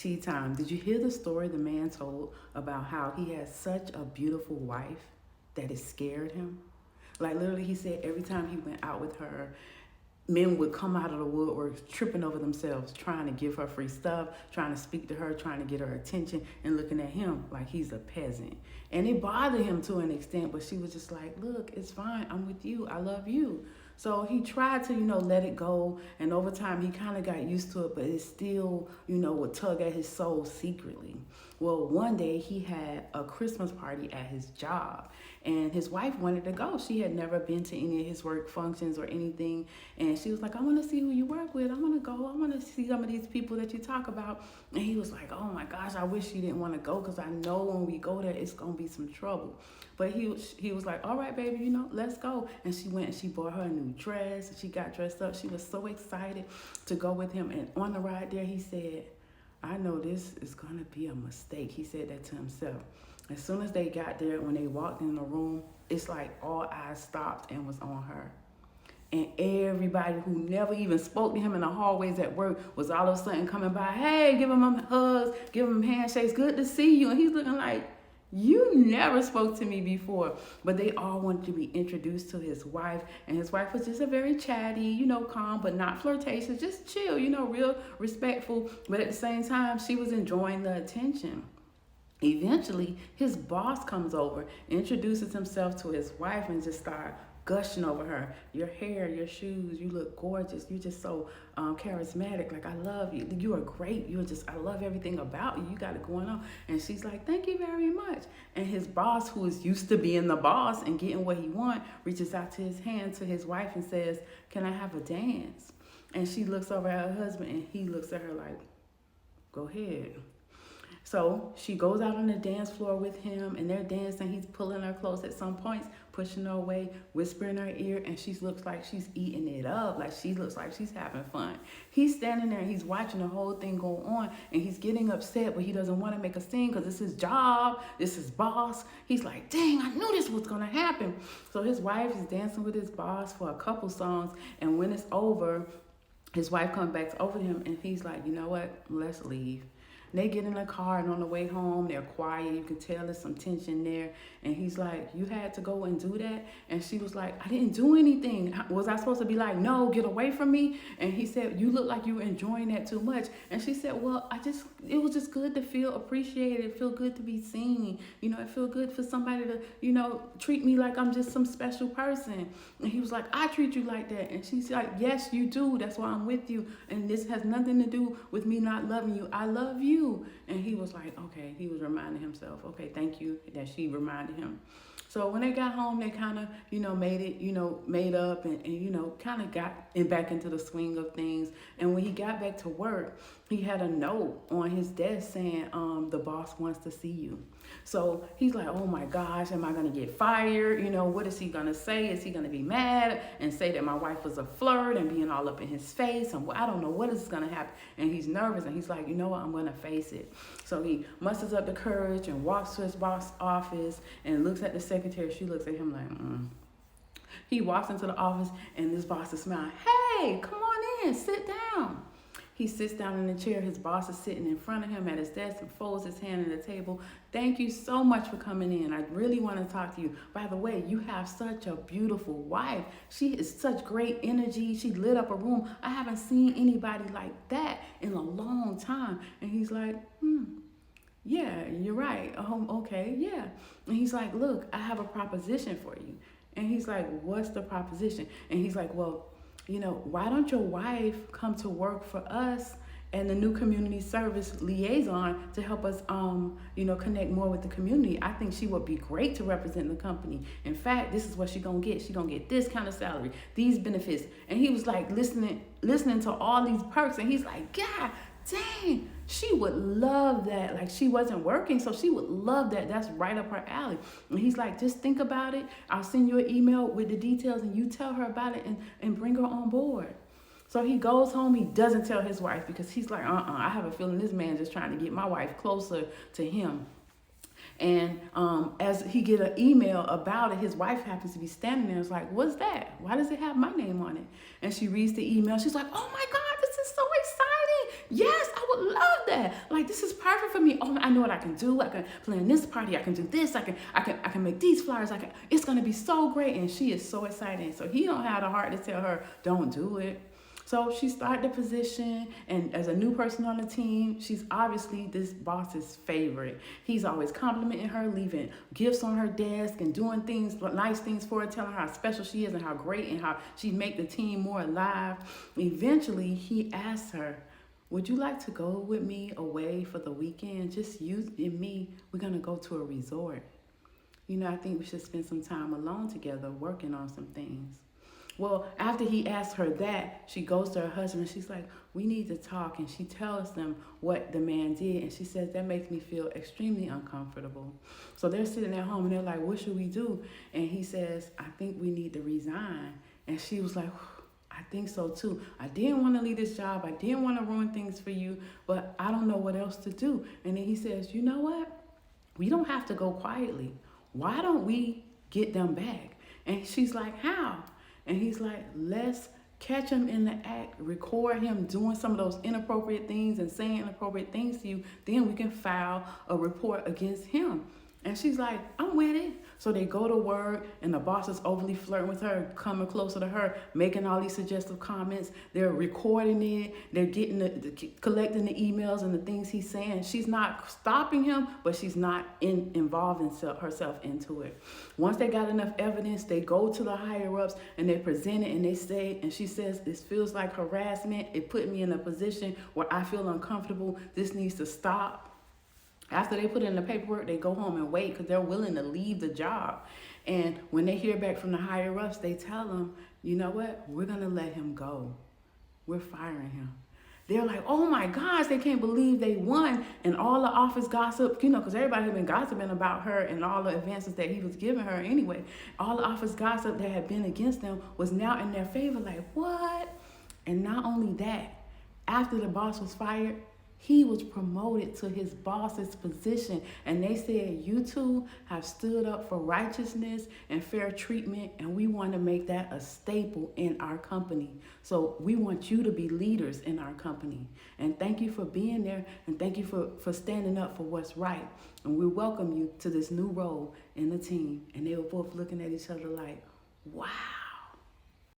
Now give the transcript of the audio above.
Tea time. Did you hear the story the man told about how he had such a beautiful wife that it scared him? Like literally, he said every time he went out with her, men would come out of the woodwork tripping over themselves, trying to give her free stuff, trying to speak to her, trying to get her attention, and looking at him like he's a peasant. And it bothered him to an extent, but she was just like, look, it's fine. I'm with you. I love you. So he tried to, let it go. And over time, he kind of got used to it, but it still, would tug at his soul secretly. Well, one day he had a Christmas party at his job, and his wife wanted to go. She had never been to any of his work functions or anything. And she was like, I want to see who you work with. I want to go. I want to see some of these people that you talk about. And he was like, oh my gosh, I wish you didn't want to go, because I know when we go there, it's going to be some trouble. But he was like, all right, baby, let's go. And she went and she bought her a new dress. She got dressed up. She was so excited to go with him. And on the ride there, he said, I know this is going to be a mistake. He said that to himself. As soon as they got there, when they walked in the room, it's like all eyes stopped and was on her. And everybody who never even spoke to him in the hallways at work was all of a sudden coming by. Hey, give him hugs, give him handshakes. Good to see you. And he's looking like, you never spoke to me before. But they all wanted to be introduced to his wife. And his wife was just a very chatty, calm, but not flirtatious, just chill, real respectful. But at the same time, she was enjoying the attention. Eventually, his boss comes over, introduces himself to his wife, and just start gushing over her. Your hair, your shoes, you look gorgeous. You're just so charismatic. Like, I love you. You are great. I love everything about you. You got it going on. And she's like, thank you very much. And his boss, who is used to being the boss and getting what he wants, reaches out to his hand to his wife and says, can I have a dance? And she looks over at her husband, and he looks at her like, go ahead. So she goes out on the dance floor with him, and they're dancing. He's pulling her close at some points, pushing her away, whispering in her ear, and she looks like she's eating it up. Like, she looks like she's having fun. He's standing there, and he's watching the whole thing go on, and he's getting upset, but he doesn't want to make a scene because it's his job, this is boss. He's like, dang, I knew this was going to happen. So his wife is dancing with his boss for a couple songs, and when it's over, his wife comes back over to him, and he's like, you know what, let's leave. They get in the car, and on the way home, they're quiet. You can tell there's some tension there. And he's like, you had to go and do that? And she was like, I didn't do anything. Was I supposed to be like, no, get away from me? And he said, you look like you were enjoying that too much. And she said, well, it was just good to feel appreciated. It feel good to be seen. It feel good for somebody to, treat me like I'm just some special person. And he was like, I treat you like that. And she's like, yes, you do. That's why I'm with you. And this has nothing to do with me not loving you. I love you. And he was like, okay, he was reminding himself, okay, thank you that she reminded him. So when they got home, they kind of, made up and kind of got back into the swing of things. And when he got back to work, he had a note on his desk saying, the boss wants to see you. So he's like, oh my gosh, am I going to get fired? What is he going to say? Is he going to be mad and say that my wife was a flirt and being all up in his face? And I don't know what is going to happen. And he's nervous, and he's like, you know what? I'm going to face it. So he musters up the courage and walks to his boss' office and looks at the secretary. She looks at him like, He walks into the office, and this boss is smiling. Hey, come on in, sit down. He sits down in the chair. His boss is sitting in front of him at his desk and folds his hand on the table. Thank you so much for coming in. I really want to talk to you. By the way, you have such a beautiful wife. She is such great energy. She lit up a room. I haven't seen anybody like that in a long time. And he's like, yeah, you're right. Okay, yeah. And he's like, look, I have a proposition for you. And he's like, what's the proposition? And he's like, well, why don't your wife come to work for us and the new community service liaison to help us, connect more with the community? I think she would be great to represent the company. In fact, this is what she's going to get. She's going to get this kind of salary, these benefits. And he was like listening to all these perks. And he's like, God dang, she would love that. Like, she wasn't working, so she would love that. That's right up her alley. And he's like, just think about it. I'll send you an email with the details, and you tell her about it and bring her on board. So he goes home. He doesn't tell his wife because he's like, I have a feeling this man just trying to get my wife closer to him. And as he get an email about it, his wife happens to be standing there. It's like, what's that? Why does it have my name on it? And she reads the email. She's like, oh my God, this is so exciting. Yes, I would love that. Like, this is perfect for me. Oh, I know what I can do. I can plan this party. I can do this. I can make these flyers. It's gonna be so great. And she is so excited. So he don't have the heart to tell her, don't do it. So she started the position, and as a new person on the team, she's obviously this boss's favorite. He's always complimenting her, leaving gifts on her desk and doing things, nice things for her, telling her how special she is and how great and how she make the team more alive. Eventually, he asked her, would you like to go with me away for the weekend? Just you and me. We're going to go to a resort. I think we should spend some time alone together working on some things. Well, after he asked her that, she goes to her husband and she's like, we need to talk. And she tells them what the man did. And she says, that makes me feel extremely uncomfortable. So they're sitting at home and they're like, what should we do? And he says, I think we need to resign. And she was like, I think so too. I didn't want to leave this job. I didn't want to ruin things for you, but I don't know what else to do. And then he says, you know what? We don't have to go quietly. Why don't we get them back? And she's like, how? And he's like, let's catch him in the act, record him doing some of those inappropriate things and saying inappropriate things to you. Then we can file a report against him. And she's like, I'm with it. So they go to work, and the boss is overly flirting with her, coming closer to her, making all these suggestive comments. They're recording it. They're collecting the emails and the things he's saying. She's not stopping him, but she's not involving herself into it. Once they got enough evidence, they go to the higher ups and they present it, and they say, and she says, this feels like harassment. It put me in a position where I feel uncomfortable. This needs to stop. After they put in the paperwork, they go home and wait because they're willing to leave the job. And when they hear back from the higher ups, they tell them, you know what? We're going to let him go. We're firing him. They're like, oh my gosh, they can't believe they won. And all the office gossip, because everybody had been gossiping about her and all the advances that he was giving her anyway. All the office gossip that had been against them was now in their favor. Like, what? And not only that, after the boss was fired, he was promoted to his boss's position. And they said, you two have stood up for righteousness and fair treatment, and we want to make that a staple in our company. So we want you to be leaders in our company. And thank you for being there, and thank you for standing up for what's right. And we welcome you to this new role in the team. And they were both looking at each other like, wow.